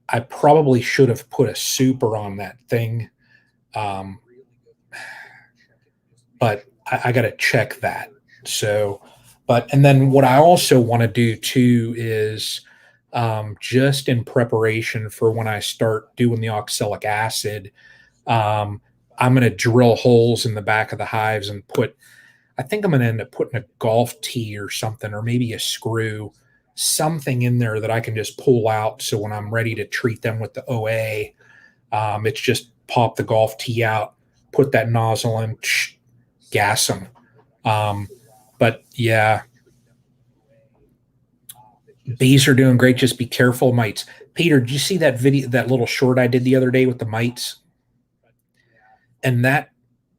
I probably should have put a super on that thing, um, but I got to check that. So, and then what I also want to do too is just in preparation for when I start doing the oxalic acid, um, I'm going to drill holes in the back of the hives and I think I'm going to end up putting a golf tee or something, or maybe a screw, something in there that I can just pull out. So when I'm ready to treat them with the OA, it's just pop the golf tee out, put that nozzle in, gas them. But yeah, bees are doing great. Just be careful, mites. Peter, did you see that video, that little short I did the other day with the mites? And that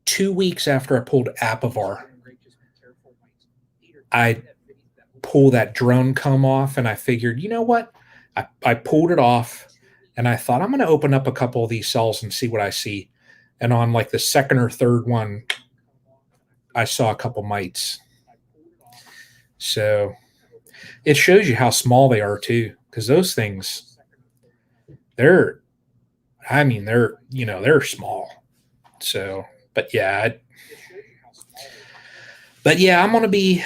2 weeks after I pulled Apivar, I pull that drone comb off and I figured, you know what? I pulled it off and I thought I'm going to open up a couple of these cells and see what I see. And on like the second or third one, I saw a couple mites. So it shows you how small they are too, because those things, they're small. So, but yeah, I'm going to be,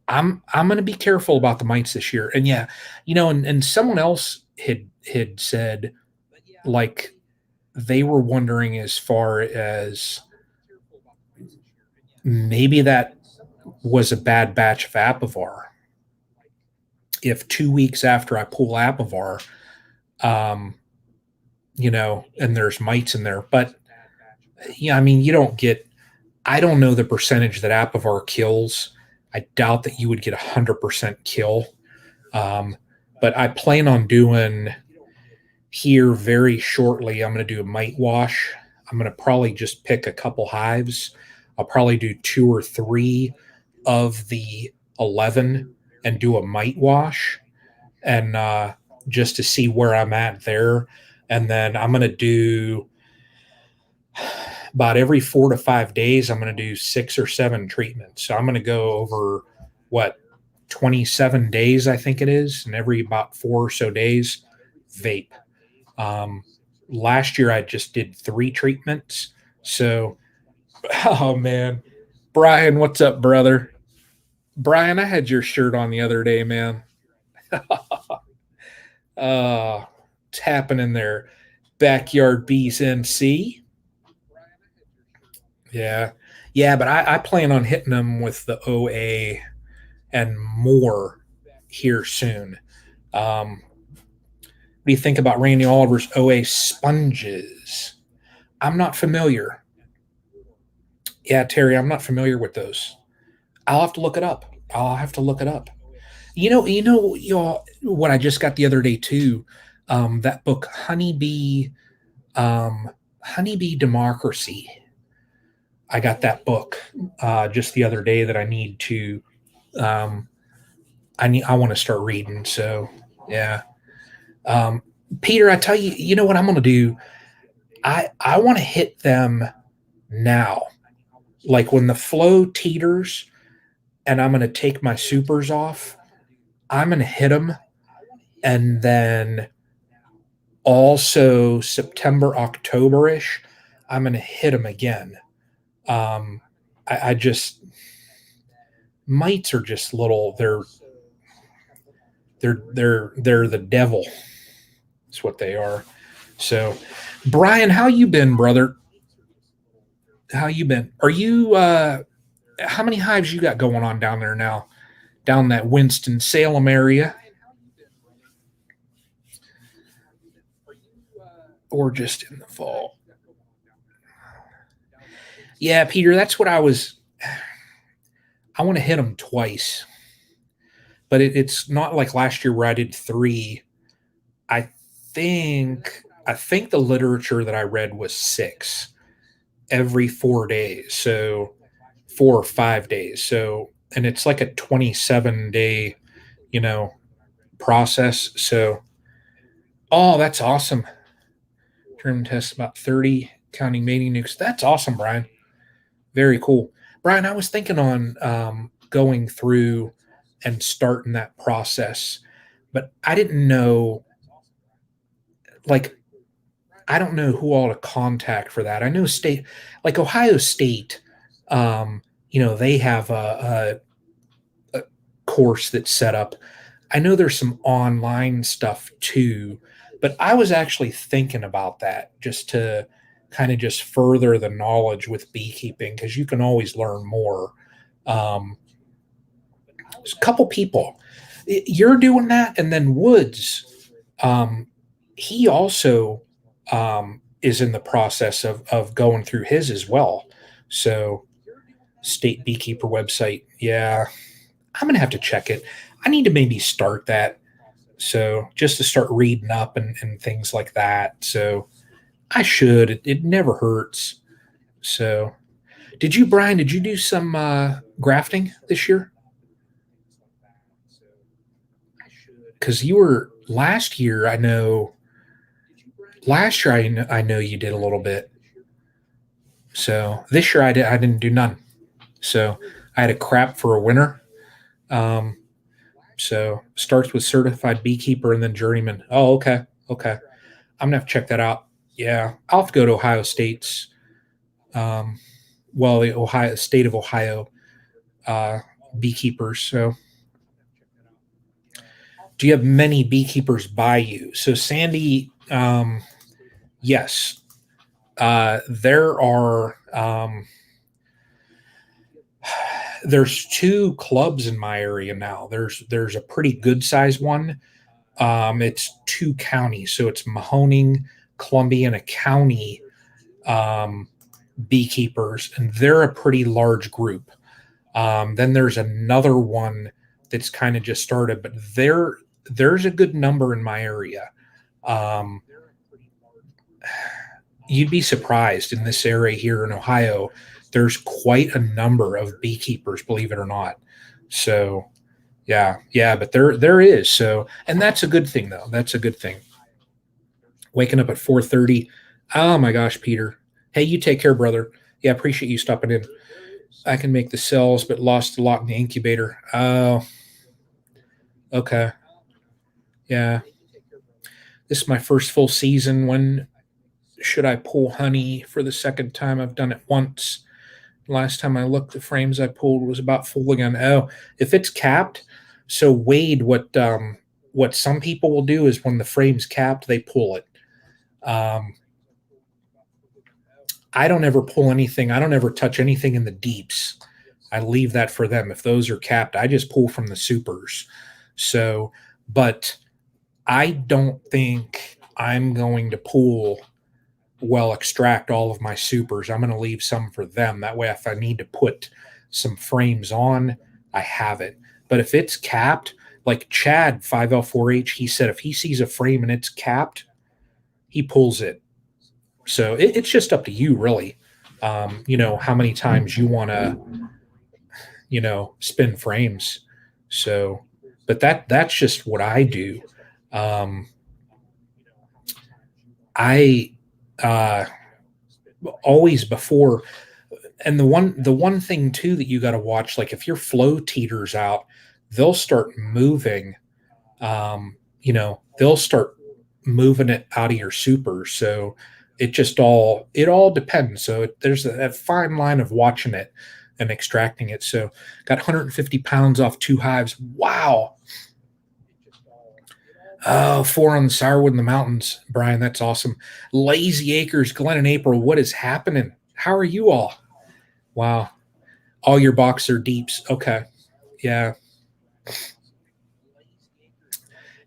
I'm going to be careful about the mites this year. And yeah, and someone else had said, like, they were wondering as far as maybe that was a bad batch of Apivar. If 2 weeks after I pull Apivar, and there's mites in there, but yeah, I mean, you don't get, I don't know the percentage that Apivar kills. I doubt that you would get 100% kill. But I plan on doing here very shortly. I'm going to do a mite wash. I'm going to probably just pick a couple hives. I'll probably do 2 or 3 of the 11 and do a mite wash, and just to see where I'm at there. And then I'm going to do about every 4 to 5 days, I'm going to do 6 or 7 treatments. So I'm going to go over what, 27 days, I think it is. And every about 4 or so days, vape. Last year I just did 3 treatments. So, oh man, Brian, what's up, brother? Brian, I had your shirt on the other day, man. It's happening there. Backyard Bees NC. Yeah. Yeah, but I plan on hitting them with the OA and more here soon. What do you think about Randy Oliver's OA sponges? I'm not familiar. Yeah, Terry, I'm not familiar with those. I'll have to look it up. I'll have to look it up. Y'all, what I just got the other day too. That book, Honeybee Democracy. I got that book just the other day that I need to. I want to start reading. So yeah. Peter, I tell you, you know what I'm going to do? I want to hit them now, like when the flow teeters, and I'm going to take my supers off. I'm going to hit them, and then also September, October-ish, I'm going to hit them again. I just, mites are just little. They're the devil. That's what they are. So, Brian, how you been, brother? How you been? Are you? How many hives you got going on down there now? Down that Winston Salem area, or just in the fall? Yeah, Peter, that's what I was. I want to hit them twice, but it's not like last year where I did 3. I think the literature that I read was 6 every 4 days, so 4 or 5 days. So, and it's like a 27-day, process. So, oh, that's awesome. Trim test about 30 counting mating nukes. That's awesome, Brian. Very cool. Brian, I was thinking on going through and starting that process, but I didn't know, like, I don't know who all to contact for that. I know like Ohio State, they have a course that's set up. I know there's some online stuff too, but I was actually thinking about that just to kind of just further the knowledge with beekeeping, because you can always learn more. There's a couple people. You're doing that, and then Woods, he also is in the process of going through his as well. So, State Beekeeper website. Yeah, I'm going to have to check it. I need to maybe start that. So, just to start reading up and things like that. So, I should. It never hurts. So, Brian, did you do some grafting this year? Because you were last year, I know. Last year, I know you did a little bit. So this year, I didn't do none. So I had a crap for a winter. So starts with certified beekeeper and then journeyman. Oh, okay. Okay. I'm gonna have to check that out. Yeah. I'll have to go to Ohio State's, the Ohio State of Ohio beekeepers. So do you have many beekeepers by you? So Sandy, yes, there are. There's 2 clubs in my area now. There's a pretty good sized one. It's 2 counties, so it's Mahoning, Columbiana County beekeepers, and they're a pretty large group. Then there's another one that's kind of just started, but there's a good number in my area. Um, you'd be surprised in this area here in Ohio. There's quite a number of beekeepers, believe it or not. So yeah, but there is. So, and that's a good thing though. That's a good thing. Waking up at 4:30. Oh my gosh, Peter. Hey, you take care, brother. Yeah, appreciate you stopping in. I can make the cells, but lost a lot in the incubator. Oh, okay. Yeah. This is my first full season. When should I pull honey for the second time? I've done it once. Last time I looked, the frames I pulled was about full again. Oh, if it's capped, so Wade, what some people will do is when the frame's capped, they pull it. Um, I don't ever pull anything. I don't ever touch anything in the deeps. I leave that for them. If those are capped, I just pull from the supers. So, but I don't think I'm going to pull, well, extract all of my supers. I'm going to leave some for them. That way, if I need to put some frames on, I have it. But if it's capped, like Chad 5L4H, he said if he sees a frame and it's capped, he pulls it. So it's just up to you, really. How many times you want to, spin frames. So, but that's just what I do. Um, I uh, always before, and the one thing too that you got to watch, like if your flow teeters out, they'll start moving. They'll start moving it out of your super. So it all depends. So there's a fine line of watching it and extracting it. So got 150 pounds off 2 hives. Wow. Oh, 4 on the Sourwood in the mountains, Brian. That's awesome. Lazy Acres, Glen and April. What is happening? How are you all? Wow. All your boxer deeps. Okay. Yeah.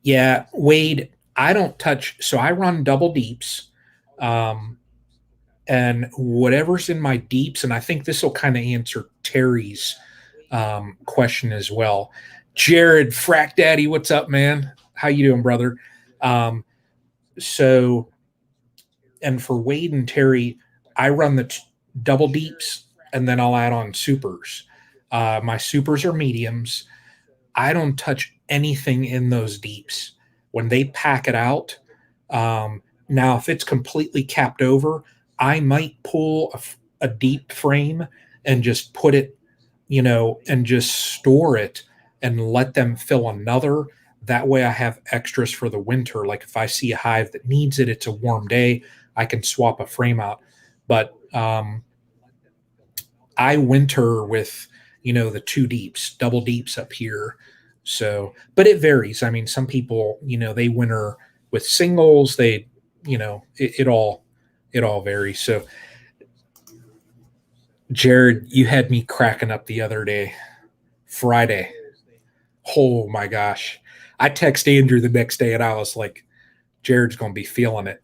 Yeah. Wade, I don't touch. So I run double deeps. Um, and whatever's in my deeps, and I think this will kind of answer Terry's question as well. Jared, Frack Daddy, what's up, man? How you doing, brother? Um, so, and for Wade and Terry, I run the double deeps, and then I'll add on supers. My supers are mediums. I don't touch anything in those deeps. When they pack it out, now if it's completely capped over, I might pull a deep frame and just put it, and just store it and let them fill another. That way I have extras for the winter. Like if I see a hive that needs it, it's a warm day, I can swap a frame out. But I winter with, the two deeps, double deeps up here. So, but it varies. I mean, some people, they winter with singles. It all varies. So, Jared, you had me cracking up the other day, Friday. Oh my gosh. I text Andrew the next day and I was like, Jared's going to be feeling it.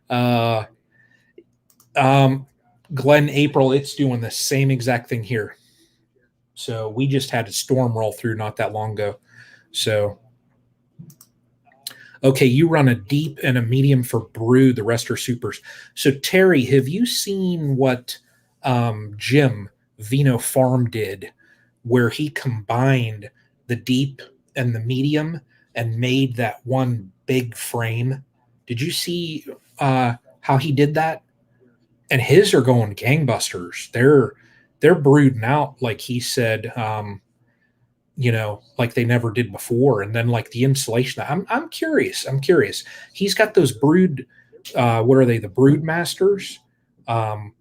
uh, um, Glen, April, it's doing the same exact thing here. So we just had a storm roll through not that long ago. So, okay, you run a deep and a medium for brood. The rest are supers. So, Terry, have you seen what Jim Vino Farm did, where he combined the deep and the medium and made that one big frame? Did you see how he did that? And his are going gangbusters. They're brooding out, like he said, like they never did before. And then like the insulation, I'm curious. I'm curious. He's got those brood. What are they? The brood masters. Um,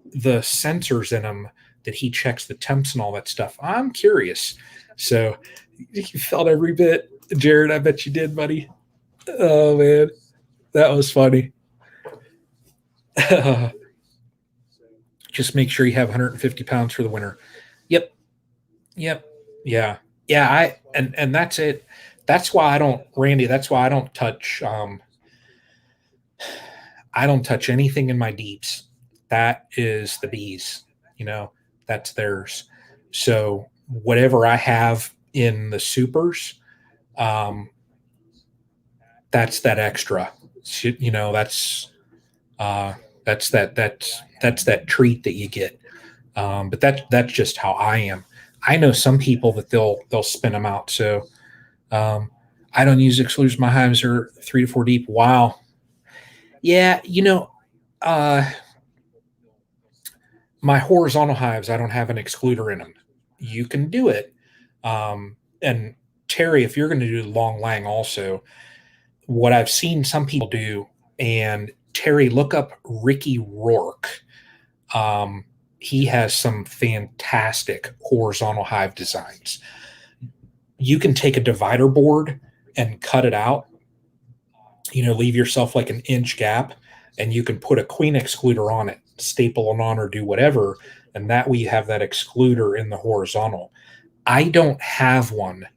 the sensors in them that he checks the temps and all that stuff. I'm curious. So you felt every bit, Jared. I bet you did, buddy. Oh man, that was funny. Just make sure you have 150 pounds for the winter. Yep. Yep. Yeah. Yeah. And that's it. That's why I don't, Randy, that's why I don't touch anything in my deeps. That is the bees. you know, that's theirs. So whatever I have in the supers, um, that's that extra. You know, uh, that's that treat that you get. But that's just how I am. I know some people that they'll spin them out. So um, I don't use excluders. My hives are 3 to 4 deep. Wow. Yeah, uh, my horizontal hives, I don't have an excluder in them. You can do it. And Terry, if you're going to do long lang also, what I've seen some people do, and Terry, look up Ricky Rourke. Um, he has some fantastic horizontal hive designs. You can take a divider board and cut it out, leave yourself like an inch gap, and you can put a queen excluder on it, staple it on or do whatever. And that way you have that excluder in the horizontal. I don't have one.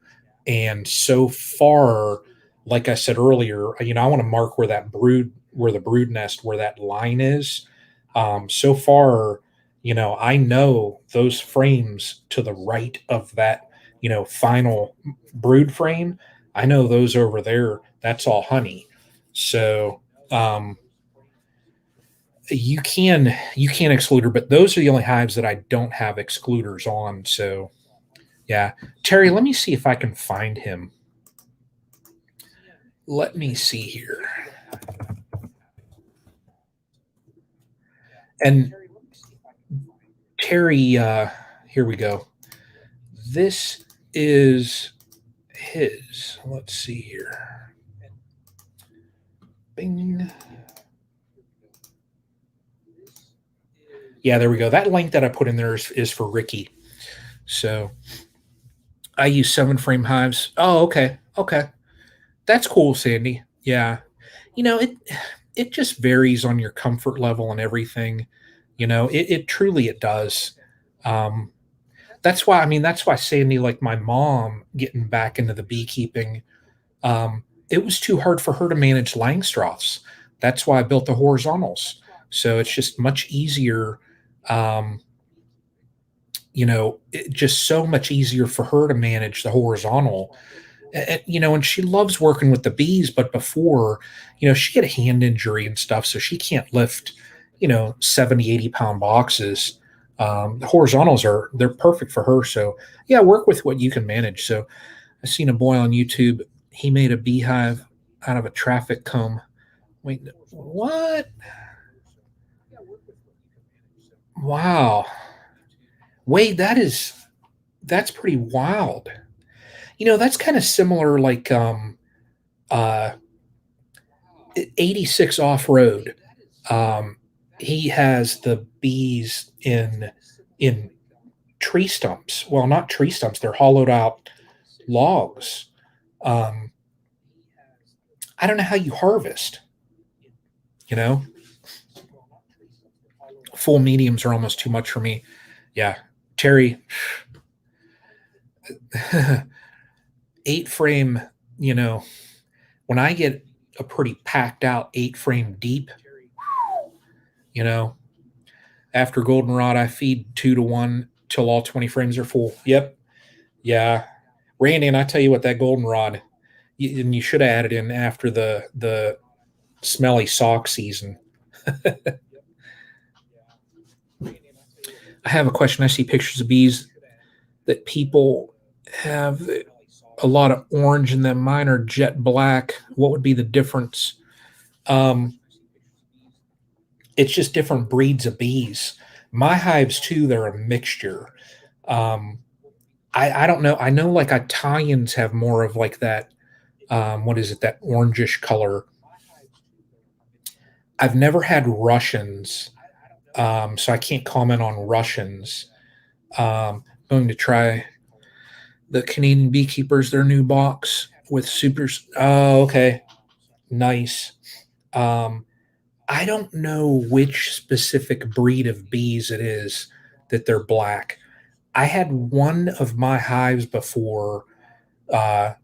And so far, like I said earlier, I want to mark where the brood nest, where that line is. So far, I know those frames to the right of that, final brood frame. I know those over there, that's all honey. So, um, you can exclude her, but those are the only hives that I don't have excluders on. So yeah, Terry, let me see if I can find him. Let me see here. And Terry, here we go. This is his. Let's see here. Bing. Yeah, there we go. That link that I put in there is for Ricky. So I use 7 frame hives. Oh, okay. Okay. That's cool, Sandy. Yeah. It just varies on your comfort level and everything. It truly it does. Um, that's why Sandy, like my mom getting back into the beekeeping, it was too hard for her to manage Langstroths. That's why I built the horizontals. So it's just much easier. Um, just so much easier for her to manage the horizontal. And she loves working with the bees, but before, she had a hand injury and stuff, so she can't lift, 70, 80 pound boxes. The horizontals they're perfect for her. So yeah, work with what you can manage. So I seen a boy on YouTube. He made a beehive out of a traffic comb. Wait, what? Wow. Wade, that's pretty wild. That's kind of similar, like uh 86 off road. Um, he has the bees in tree stumps. Well, not tree stumps; they're hollowed out logs. Um, I don't know how you harvest. You know, Full mediums are almost too much for me. Yeah, Terry, 8 frame. You know, when I get a pretty packed out 8 frame deep, you know, after goldenrod, I feed 2 to 1 till all 20 frames are full. Yep. Yeah. Randy, and I tell you what, that goldenrod, and you should have added in after the smelly sock season. I have a question. I see pictures of bees that people have a lot of orange in them. Mine are jet black. What would be the difference? Um, it's just different breeds of bees. My hives too, they're a mixture. Um, I don't know. I know like Italians have more of like that. What is it? That orangish color. I've never had Russians, so I can't comment on Russians. Going to try the Canadian Beekeepers, their new box with supers. Oh, okay, nice. Um, I don't know which specific breed of bees it is that they're black. I had one of my hives before. Uh,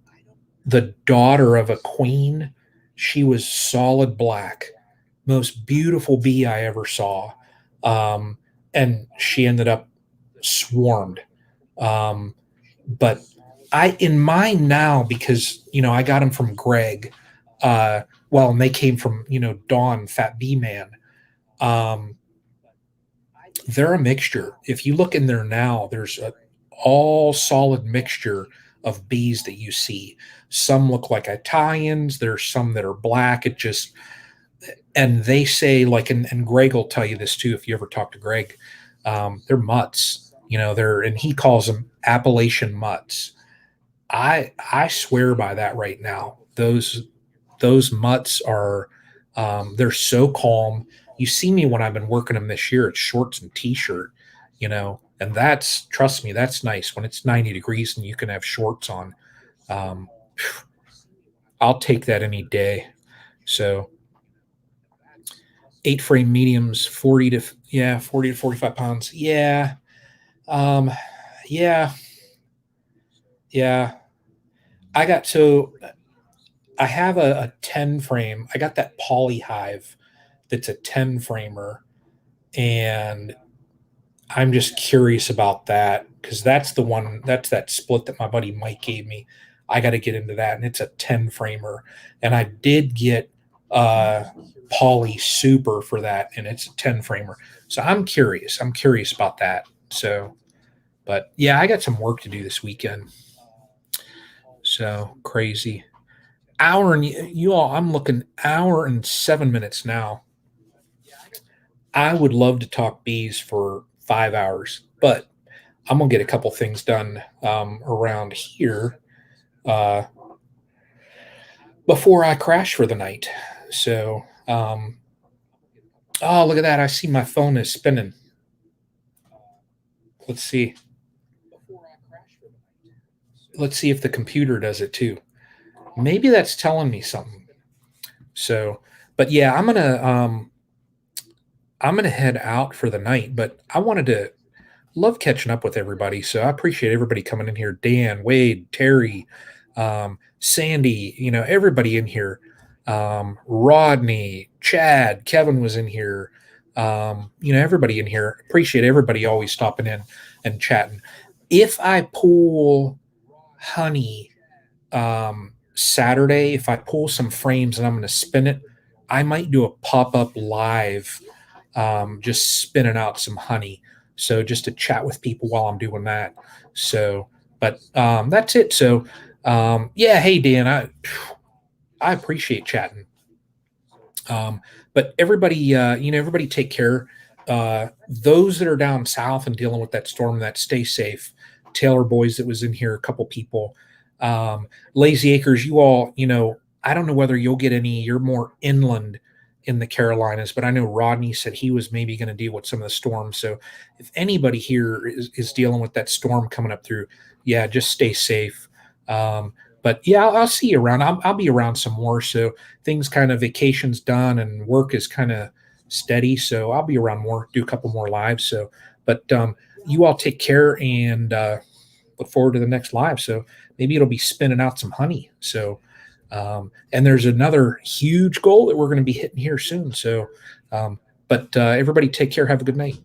the daughter of a queen. She was solid black, most beautiful bee I ever saw. Um, and she ended up swarmed. But I in mine now, because I got them from Greg. Uh, well, and they came from Dawn Fat Bee Man. Um, they're a mixture. If you look in there now, there's a all solid mixture of bees that you see. Some look like Italians. There's some that are black. It just and they say like, and Greg will tell you this too if you ever talk to Greg. They're mutts. They're and he calls them Appalachian mutts. I swear by that right now. Those mutts are they're so calm. You see me when I've been working them this year. It's shorts and t-shirt, and that's trust me, that's nice when it's 90 degrees and you can have shorts on. Um, I'll take that any day. So 8 frame mediums, 40 to 45 pounds. Yeah. Um, yeah. Yeah. I got so I have a 10 frame. I got that poly hive that's a 10 framer, and I'm just curious about that because that's that split that my buddy Mike gave me. I got to get into that, and it's a 10 framer. And I did get uh poly super for that, and it's a 10 framer. So I'm curious. I'm curious about that. So, but yeah, I got some work to do this weekend. So crazy. Hour and you all, I'm looking hour and 7 minutes now. I would love to talk bees for 5 hours, but I'm gonna get a couple things done around here uh, before I crash for the night. So, oh, look at that! I see my phone is spinning. Let's see. Let's see if the computer does it too. Maybe that's telling me something. So, but yeah, I'm gonna head out for the night. But I wanted to love catching up with everybody. So I appreciate everybody coming in here. Dan, Wade, Terry, Sandy, everybody in here. Rodney, Chad, Kevin was in here. Everybody in here. Appreciate everybody always stopping in and chatting. If I pull honey Saturday, if I pull some frames and I'm going to spin it, I might do a pop up live, just spinning out some honey. So just to chat with people while I'm doing that. So, but that's it. So, yeah, hey Dan, I appreciate chatting. But everybody, everybody take care. Those that are down south and dealing with that storm, that stay safe. Taylor Boys that was in here, a couple people. Lazy Acres, you all, I don't know whether you'll get any. You're more inland in the Carolinas, but I know Rodney said he was maybe going to deal with some of the storms. So if anybody here is dealing with that storm coming up through, yeah, just stay safe. But yeah, I'll see you around. I'll be around some more. So things kind of vacations done and work is kind of steady. So I'll be around more, do a couple more lives. So, but you all take care and look forward to the next live. So maybe it'll be spinning out some honey. So, and there's another huge goal that we're going to be hitting here soon. So, but everybody take care. Have a good night.